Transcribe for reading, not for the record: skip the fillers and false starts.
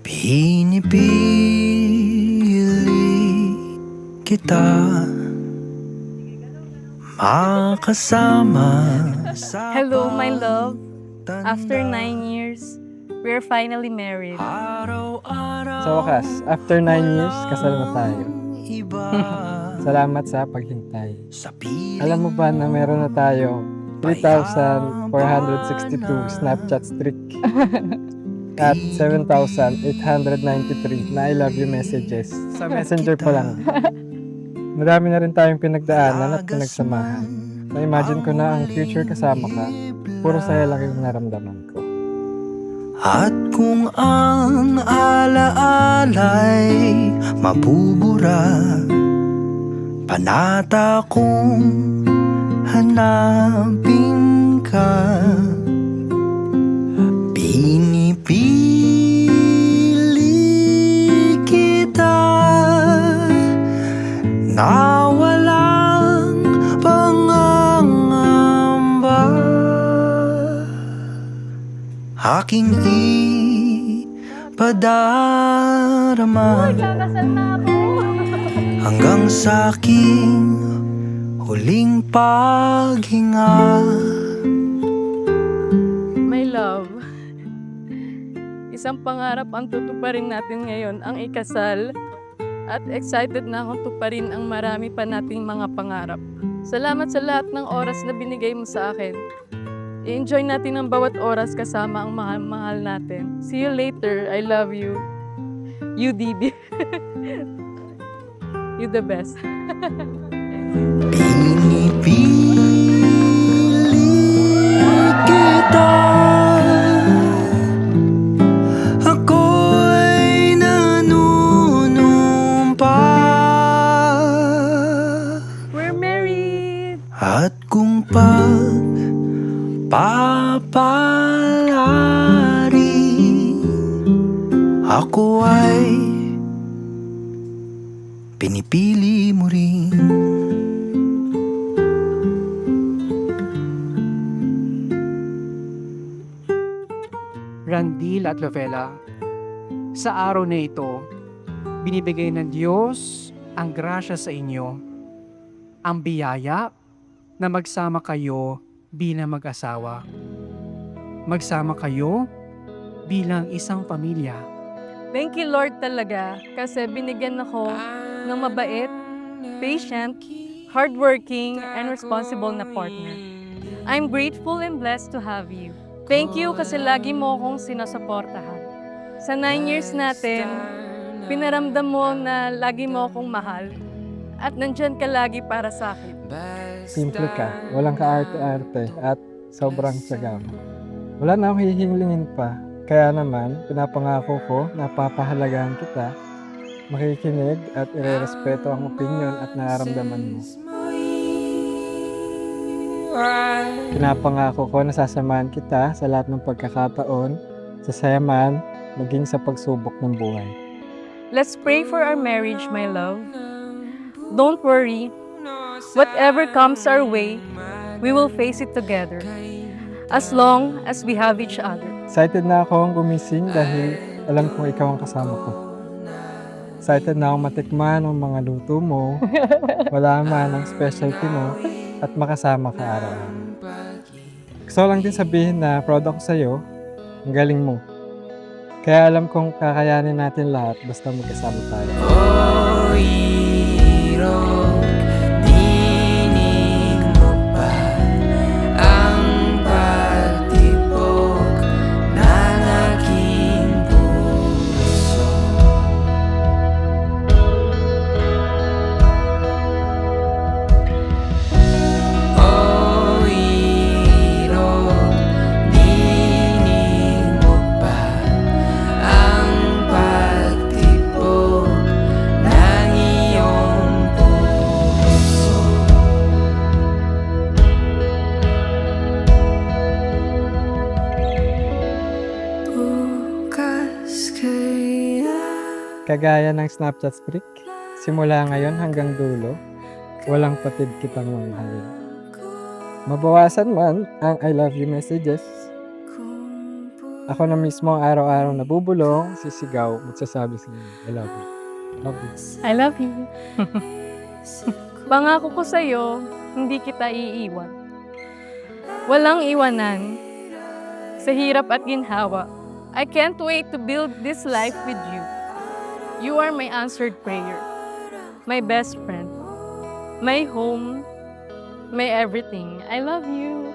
Pinipili kita makasama sa Hello, my love. After 9 years, we're finally married. araw-araw Sa wakas, after 9 years, kasal na tayo. iba Salamat sa paghintay. sa piling Alam mo ba na meron na tayo 3,462 Snapchat streak at 7,893 na I love you messages sa messenger pa lang. Marami na rin tayong pinagdaanan at pinagsamahan. Na-imagine ko na ang future kasama ka. Puro saya lang yung naramdaman ko. at kung ang alaala'y mabubura, panata kong hanapin ka. Pinipili kita na walang pangangamba. Aking ipadarama Kakasal na ako! hanggang sa aking huling paghinga. My love, isang pangarap ang tutuparin natin ngayon, ang ikasal. At excited na akong tuparin ang marami pa nating mga pangarap. Salamat sa lahat ng oras na binigay mo sa akin. I-enjoy natin ang bawat oras kasama ang mahal-mahal natin. See you later. I love you. You, Didi. You the best. Pinipili kita, ako'y nanunumpa. We're married! At kung papalari, ako ay pinipili mo rin. Randil at Lovella, sa araw na ito, binibigay ng Diyos ang grasya sa inyo, ang biyaya na magsama kayo bilang mag-asawa. Magsama kayo bilang isang pamilya. Thank you, Lord, talaga. Kasi binigyan ako ng mabait, patient, hardworking, and responsible na partner. I'm grateful and blessed to have you. Thank you kasi lagi mo akong sinusuportahan. Sa 9 years natin, pinaramdam mo na lagi mo akong mahal at nandyan ka lagi para sa akin. Simple ka, walang kaarte-arte at sobrang tiyaga mo. Wala na akong hihingilingin pa. Kaya naman, pinapangako ko na papahalagahan kita, makikinig at irerespeto ang opinyon at nararamdaman mo. Pinapangako ko na sasamahan kita sa lahat ng pagkakataon, sa saya man, maging sa pagsubok ng buhay. Let's pray for our marriage, my love. Don't worry. Whatever comes our way, we will face it together. As long as we have each other. Excited na akong gumising dahil alam kong ikaw ang kasama ko. Excited na akong matikman ang mga luto mo, malaman ang specialty mo, at makasama ka araw-araw. Gusto lang din sabihin na proud ako sa'yo, ang galing mo. Kaya alam kong kakayanin natin lahat basta magkasama tayo. Dinig mo ba ang pagtibok ng aking puso? O irog, dinig mo ba ang pagtibok ng iyong puso? Bukas kaya Kagaya ng Snapchat streak, simula ngayon hanggang dulo, walang patid kitang mamahalin. Mabawasan man ang I love you messages, Ako na mismo ang araw-araw nabubulong, sisigaw, magsasabi sa inyo, I love you. Love you. I love you. Pangako ko sa'yo, hindi kita iiwan. Walang iwanan. Sa hirap at ginhawa, I can't wait to build this life with you. You are my answered prayer, my best friend, my home, my everything. I love you.